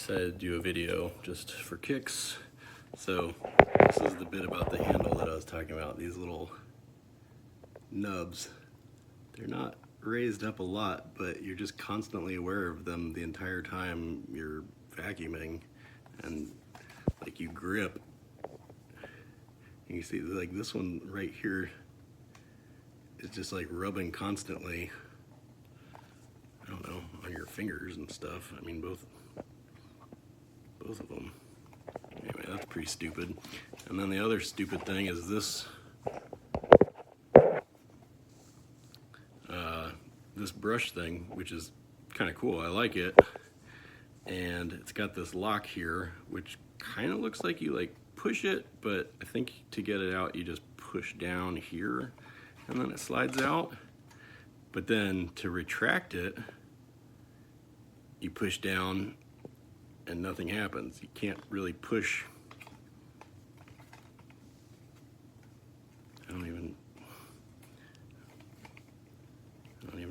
decided to do a video just for kicks. So this is the bit about the handle that I was talking about. These little nubs, they're not raised up a lot, but you're just constantly aware of them the entire time you're vacuuming, and like you grip. You see like this one right here is just like rubbing constantly, I don't know, on your fingers and stuff. I mean, both of them. Anyway, that's pretty stupid. And then the other stupid thing is this this brush thing, which is kind of cool. I like it. And it's got this lock here, which kind of looks like you like push it, but I think to get it out you just push down here and then it slides out. But then to retract it, you push down and nothing happens. You can't really push. I don't even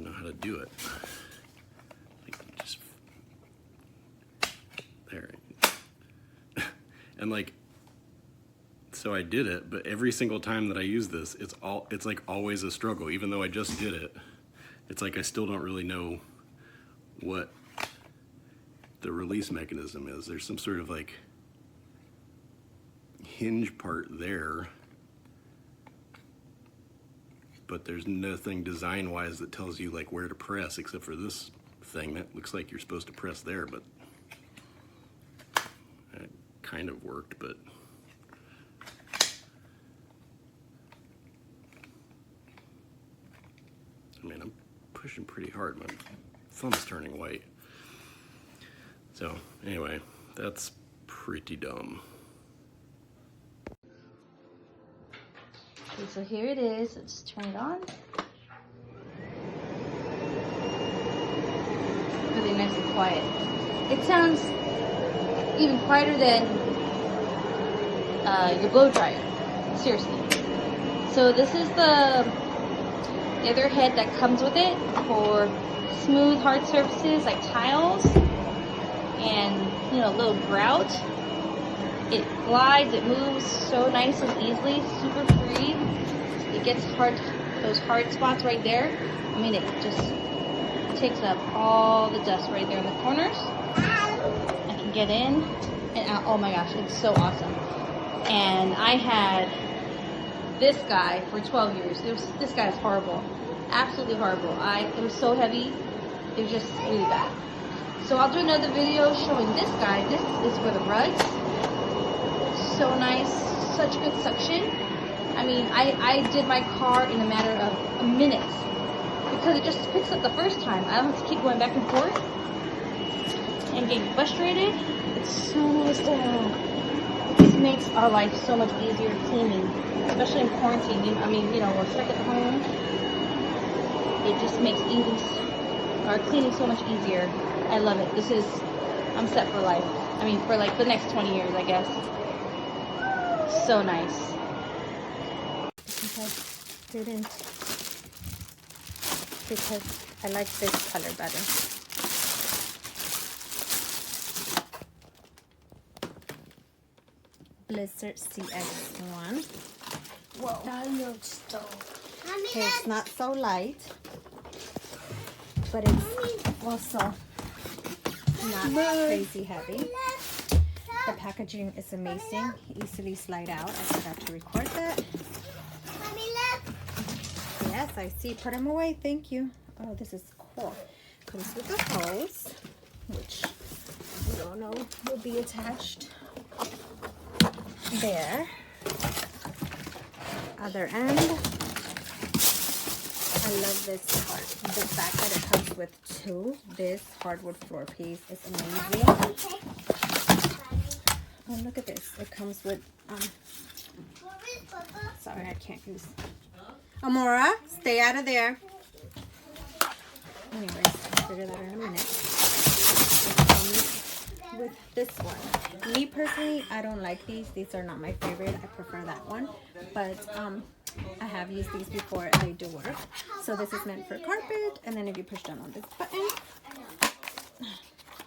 know how to do it. Like just there. And like, so I did it, but every single time that I use this, it's like always a struggle. Even though I just did it, it's like I still don't really know what the release mechanism is. There's some sort of like hinge part there, but there's nothing design-wise that tells you like where to press, except for this thing that looks like you're supposed to press there, but it kind of worked, but I mean, I'm pushing pretty hard. My thumb's turning white. So anyway, that's pretty dumb. Okay, so here it is. Let's turn it on. Really nice and quiet. It sounds even quieter than your blow dryer. Seriously. So this is the other head that comes with it for smooth, hard surfaces like tiles and, you know, little grout. It glides, it moves so nice and easily, super free. It gets those hard spots right there. I mean, it just takes up all the dust right there in the corners. I can get in and out. Oh my gosh, it's so awesome. And I had this guy for 12 years. This guy is horrible, absolutely horrible. It was so heavy, it was just really bad. So I'll do another video showing this guy. This is for the rugs. So nice, such good suction. I mean, I did my car in a matter of a minute because it just picks up the first time. I don't have to keep going back and forth and getting frustrated. It's so nice to have. This makes our life so much easier cleaning, especially in quarantine. I mean, you know, we're stuck at home. It just makes our cleaning so much easier. I love it. I'm set for life. I mean, for like the next 20 years, I guess. So nice. Didn't, because I like this color better. Blizzard CX1. Whoa. Okay, it's not so light, but it's also not crazy heavy. The packaging is amazing, easily slide out. I forgot to record that. Yes, I see. Put them away. Thank you. Oh, this is cool. Comes with the hose, which we don't know will be attached there. Other end. I love this part. The fact that it comes with this hardwood floor piece is amazing. Oh, look at this. It comes with, sorry, I can't use. Amora, stay out of there. Anyways, I'll figure that out in a minute. With this one. Me personally, I don't like these. These are not my favorite. I prefer that one. But I have used these before and they do work. So this is meant for carpet. And then if you push down on this button,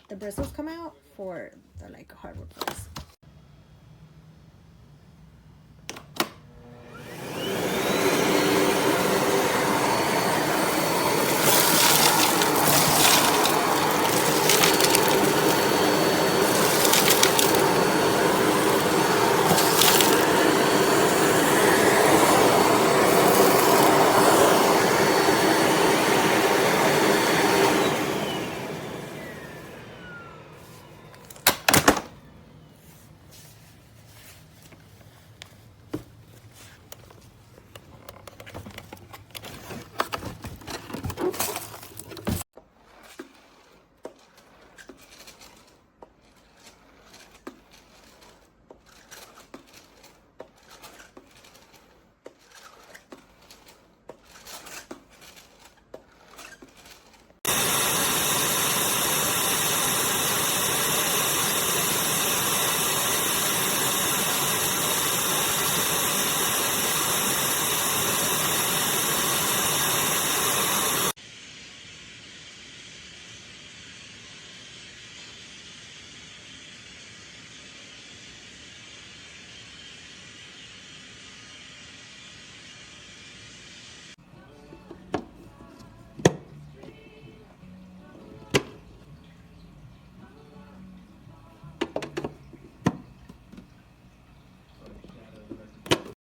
the bristles come out for the like hardwood floors.